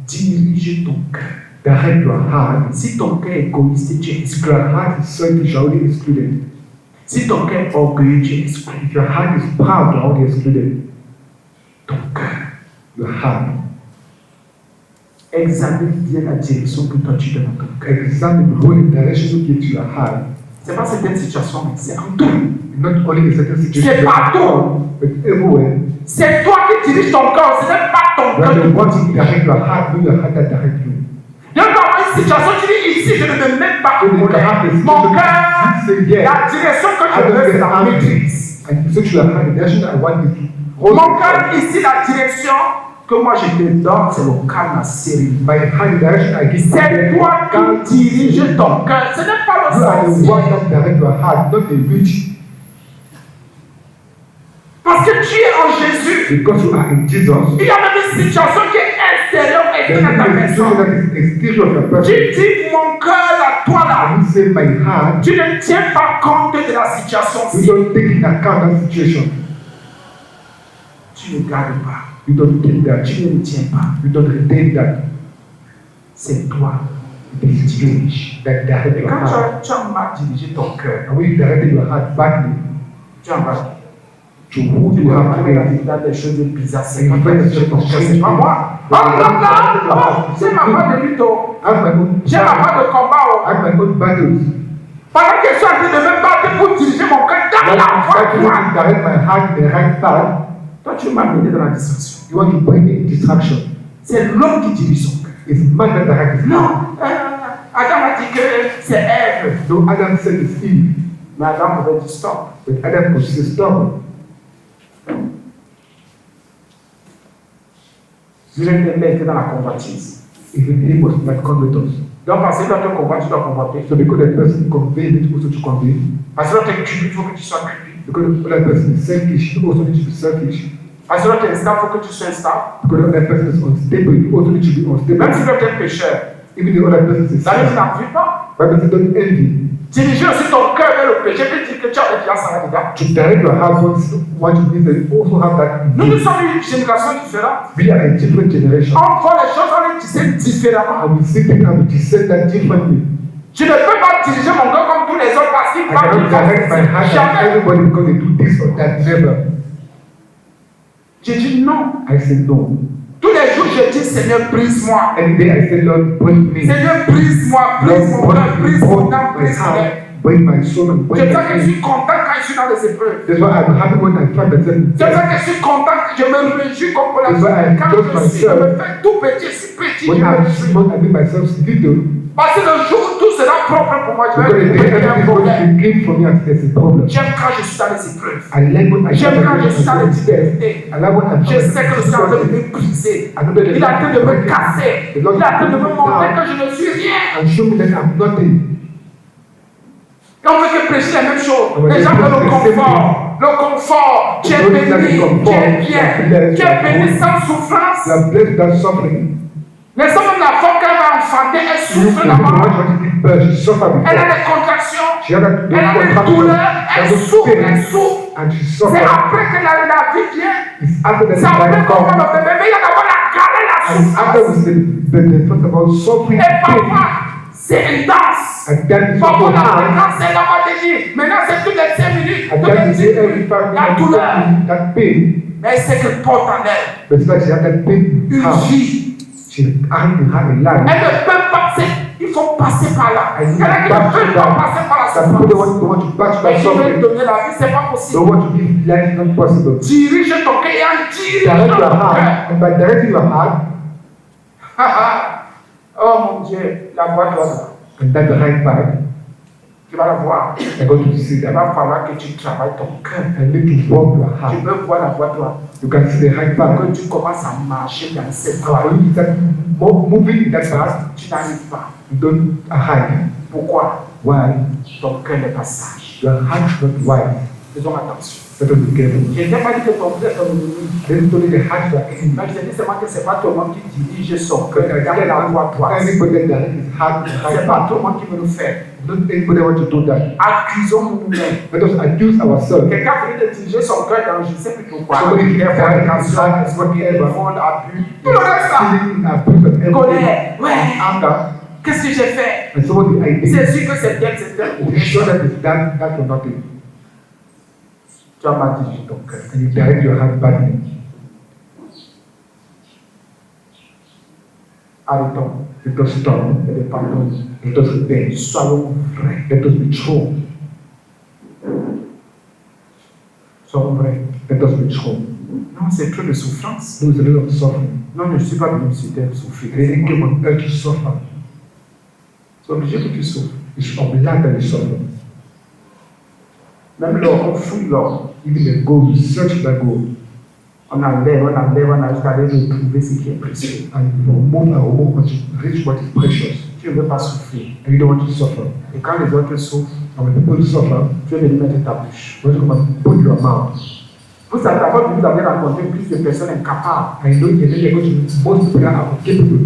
Dirige ton cœur. Direct your heart. Si ton cœur est égoïste, tu es If exclu. your heart is selfish, you're already excluded. Si ton cœur est orgueilleux, tu es exclu. If your heart is proud, you're already excluded. Ton cœur. Your heart. Examine bien la direction que toi tu donnes à ton cœur. Examine the whole direction you give to your heart. C'est pas certaines situations, mais c'est en tout. Not only in certain situations, C'est partout. but everywhere. C'est toi qui diriges ton cœur, ce n'est pas ton You are cœur. the one to direct your heart, not your heart that direct you. Il y a une situation, tu dis ici, je ne me mets pas So au you can have modèle. the Mon cœur, situation, you say yes. la direction que je veux, c'est la maîtrise. And you say to your heart, the direction that I want you to hold. Mon cœur, ici, la direction que moi je te donne, c'est le calme, la sérénité. My heart, the direction I give C'est toi qui diriges ton cœur, ce n'est pas You are le the one sorcier. that direct your heart, not the witch. Parce que tu es en Jésus. Because you are in Jesus. Il y a même une situation qui est extérieure et There qui est dans ta is a situation personne. that is exterior of your person. Tu dis mon cœur à toi là. And you say, my heart, Tu ne tiens pas compte de la situation. you don't take in account that situation. Tu ne gardes pas. You don't take that. Tu ne tiens pas. You don't retain that. C'est toi. It is you that direct Et your quand heart. tu as mal dirigé ton cœur, And when you direct your heart badly tu en vas. to who Tu you dois have prayed, dans des choses bizarres. C'est and quand you tu as find dirigé ton yourself cœur. C'est pas moi. Oh non, non. C'est ma part de lutte. I have my own J'ai ma part de combat. I have my own battles. Pendant que je suis en train de me battre pour diriger mon cœur dans When la I'm voie fighting droite. to direct my heart in the right path, Toi, tu m'as mené dans la distraction. you want to bring in distraction. C'est l'homme qui dirige son cœur. It's man that directs his Non. heart. Adam a dit que c'est Ève. No, Adam said it's Eve, Mais Adam pouvait dire stop. but Adam could say stop. L'un des mecs était dans la convoitise. Even he was not covetous. Donc, parce que dans ton combat, tu dois convoiter. So because that person conveyed it, also to convey. Parce que dans tes cubes, il faut que tu sois cubé. Because that person is selfish, you also need to be selfish. Parce que dans tes instables, il faut que tu sois instable. Because that person is unstable, you also need to be Même si unstable. tu es pécheur, Even the other person is la vie sinner. n'envie pas. Bible says don't envy. Diriger aussi ton cœur vers le péché, puis dire que tu as des fiançailles là-dedans. To direct your heart what you need, and also have that in Nous you. sommes une génération différente. We are a different generation. On voit les choses, on les disait différemment. And we see things and we discern that differently. Je ne peux pas diriger mon cœur comme tous les autres parce qu'ils I cannot direct my heart like Jamais. everybody because they do this or that. Never. J'ai dit non. I say no. Tous les jours, je dis Seigneur, brise-moi. Every day I say, Lord, break me. Seigneur, brise-moi, brise mon Lord, cœur, brise mon âme, my brise mon heart, âme. break my soul, and C'est break pour ça my que je spirit. suis content quand je suis dans les épreuves. That's why I'm happy when I find myself in C'est pour ça death. que je suis content, je me réjouis comme pour la That's why I Quand enjoy je suis, je myself. me fais tout petit, je suis petit, When je me I réjouis. when I make myself little, Parce que le jour où tout sera propre pour moi, je because vais the day trouver un everything is going problème. to be clean for me and there's a problem. J'aime quand je suis dans les épreuves. I like when I J'aime quand je suis dans les myself. difficultés. I like when I'm Je sais que le Seigneur est en train de me briser. Il est en train de me casser. Il est en train de me montrer que je ne suis rien. and show me that I'm nothing. Quand on veut que prêcher la même chose, On va les gens dire veulent le que c'est confort. Le confort, tu es On veut dire béni, le confort, tu es bien, tu tu es es béni bien. sans souffrance. You are blessed without suffering. Mais ça, même la femme, quand elle va enfanter, elle You souffre can d'abord. watch what you give birth, she suffer Elle a before. des contractions, She had a elle a des douleurs, elle souffre, elle pain, souffre. and she C'est suffered. après que la vie vient. It's after that C'est après life qu'on voit comes. le bébé, mais il y a d'abord la galère, la And after souffrance. we say the first of all suffering Et pain, parfois, c'est intense. and that is Parfois, also la hard. fréquence, c'est là, on te dit, maintenant c'est toutes les 5 minutes, And toutes that les is 10 every minutes, 5 la douleur. minutes that pain. Mais c'est qu'elle porte en elle But it's like she had that pain. une How? vie. She had in her a Elle life. ne peut pas, il faut passer par là. And Il y en a qui ne peuvent pas passer par la Some people souffrance. don't want to pass Mais by qui veulent suffering. donner la vie, c'est pas possible. Don't want to give life, not possible. Dirige ton cœur et en dirigeant Direct ton your cœur. heart, and by directing your heart, Oh mon Dieu, la voix là. And that's the right path. Tu vas la voir. I'm going to see Il that. va falloir que tu travailles ton cœur. I need to walk your Tu heart. peux voir la voix là. You can see the right path. Que tu commences à marcher dans cette And voie. for you to start moving in that path, Tu n'arrives pas. you don't hide. Pourquoi? Why? Ton cœur n'est pas sage. Your heart is not wise. Faisons attention. Let us be careful. Je n'ai pas dit que ton cœur est ton ennemi. Then only the heart that is. Mais je dis seulement que ce n'est pas tout le monde qui dirige son But cœur. I Regarde la voix toi. everybody that is heart is Ce right n'est pas path. tout le monde qui veut nous faire. Not anybody want to do that. Accusons-nous nous-mêmes. Let us accuse ourselves. Quelqu'un vient de diriger son cœur dans je ne sais plus pourquoi. Somebody Des here fornications, has whatever. vol, abus. Tout le reste là. Feeling abuse and everything. Colère. Ouais. Anger. Qu'est-ce que j'ai fait? And somebody I did. C'est sûr que c'est bien, c'est tel. You sure that is that or nothing. Tu as mal dirigé ton cœur. And you direct your heart badly. Arrêtons Let us stop. et de pardonner. Let us repent. Soyons vrais. Let us be true. Soyons vrais. Let us be true. Non, c'est trop de souffrance. There is a lot of suffering. Non, je ne suis pas venu sur terre souffrir. They didn't give on earth to suffer. C'est obligé que tu souffres. It's obligatory that you suffer. Même l'or, on fouille l'or. Even the goal, you search that goal. On enlève, jusqu'à aller retrouver ce qui est précieux. And you move and move until you reach what is precious. Tu ne veux pas souffrir. And you don't want to suffer. Et quand les autres souffrent, And when people suffer, tu veux venir mettre ta bouche. you want to come and put your mouth. Vous savez, d'abord, vous avez rencontré plus de personnes incapables I know you're going to most people that are capable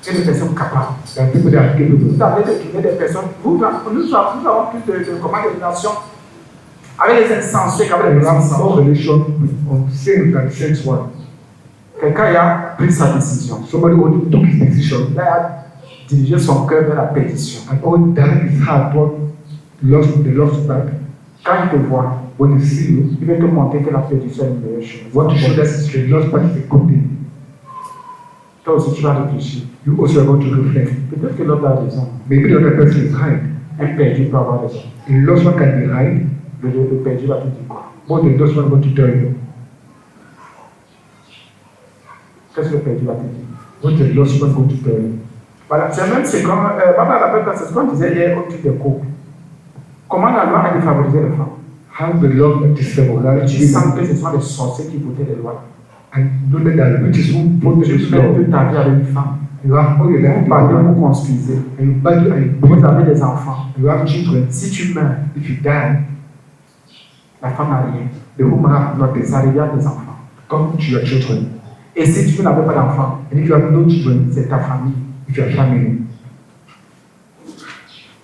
que des personnes capables. than people that are capable. Vous avez trouvé des personnes, nous avons plus de relations avec les insensés qu'avec And les you have insensés. more relation on same than sense one. Quelqu'un a pris sa décision. Somebody who took his decision Il a dirigé son cœur vers la perdition. and all direct his heart toward the lost path. Quand il te voit, When he see you, il veut te montrer que la perdition est une meilleure chose. you want to show that the lost path is a good thing. Toi aussi, tu vas réfléchir. You also are going to reflect. Peut-être que l'autre a raison. Maybe the other person is right. Un perdu peut avoir raison. A lost one can be right, Le perdu va te dire quoi? but the lost one going to tell you. Qu'est-ce que le perdu va te dire? What the lost one going to tell you. Voilà, c'est même ce qu'on rappelle quand c'est ce qu'on disait hier au truc des couples. Comment la loi a défavorisé les femmes? How the law of this level Tu sens que ce sont les sorciers qui votaient les lois. and know that there are witches who vote Tu this mets law. toute ta vie avec une femme. You have all your life Vous with parlez, one, vous construisez. and you battle and you Vous breathe. avez des enfants. You have children. Si tu meurs, If you die, la femme n'a rien. the woman have nothing. Ça revient à tes enfants. Come to your children. Et si tu n'avais pas d'enfants, And if you have no children, c'est ta famille. if you have family,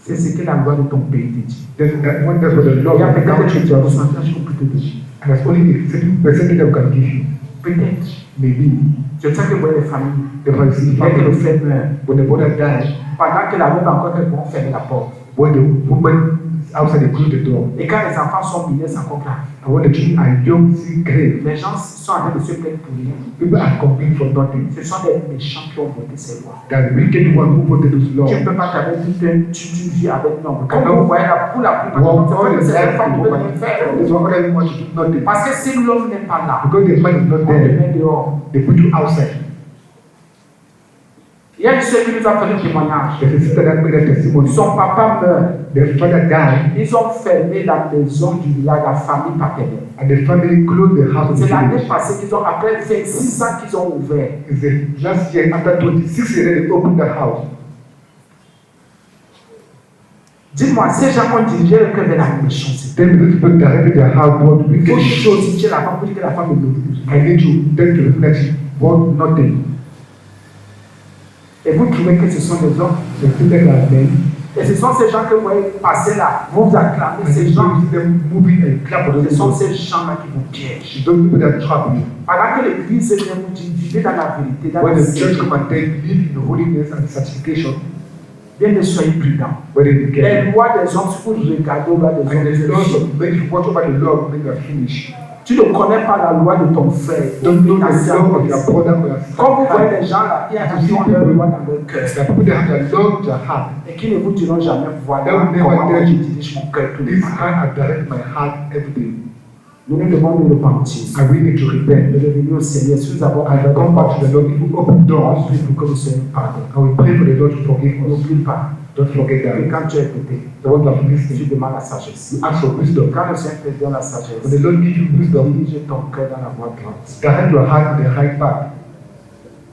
C'est ce que la loi de ton pays te dit. then that's what the law Il y a of the peut-être country un tells you. pourcentage qu'on peut te dire. And there's only a certain percentage that we can give you. Peut-être. Maybe. Je sais que vous avez des familles. The Dès que le family, frère meurt, when the mother dies, pendant que la veuve encore qu'elle vont fermer la porte. when the woman is outside, they close the door. Et quand les enfants sont mineurs, c'est encore grave. And when the children are young, see grave, Les gens sont en train de se plaindre pour rien. people are complaining for nothing. Ce sont des méchants qui ont voté ces lois. That the wicked one who voted those laws. Tu ne peux pas t'avoir tu vis avec nombre. Comme vous voyez là, pour la plupart Well, du temps, all the c'est les life femmes qui people veulent rien faire. That's why other want to do nothing. Parce que si l'homme n'est pas là, Because the man is not on le there, met dehors. they put you outside. Il y a une sœur qui nous a fait un témoignage. There's a sister that made a testimony. Son papa meurt. Their father died, Ils ont fermé la maison du village, la famille paternelle. and the family closed the house. C'est l'année passée qu'ils ont, après 26 ans qu'ils ont ouvert. It's the last year, after 26 years, they opened the house. Dis-moi, ces gens ont dirigé le cœur vers la méchanceté. Then the people directed their house toward Il faut wickedness. choisir la femme pour dire que la femme est mauvaise. I need to tell to reflect want nothing. Et vous trouvez que ce sont des hommes. The people that are men, Et ce sont ces gens que vous voyez passer là, vous vous acclamez, and ces you gens. see them moving and clap for those Ce sont people. ces gens-là qui vous piègent. Those people that trap you. Pendant que l'église vient vous dire, vivez dans la vérité, dans When la the church sainteté, come and tell you, live in holiness and sanctification, bien de soyez prudents. when they begin. Les lois des hommes, si vous regardez au bas des And the laws hommes, of men, if you watch over the law, when you are finished. tu ne connais pas la loi de ton frère. Don't know Ta the sœur. law of your brother or your sister. Quand vous voyez les gens là, ils ont leur loi dans leur cœur. The people that have the law in their heart. Et qui ne vous diront jamais, voilà They will never comment tell je you, dirige mon cœur tous les This jours. hand I direct my heart every day. Nous nous demandons de repentir. And we need to repent. De revenir au Seigneur. Si nous avons And come back to the Lord. If you open doors, prie pour que le Seigneur nous pardonne. and we pray for the Lord to forgive us. N'oublie pas. Don't forget Et that. quand tu es écouté, The one that tu listening, demandes la sagesse. you ask for wisdom. Quand le Seigneur te donne la When sagesse, the Lord gives you wisdom, dirige ton cœur dans la voie droite. direct your heart to the right path.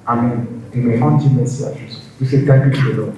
Amen. Amen. On dit merci à Jésus. We say thank you to the Lord.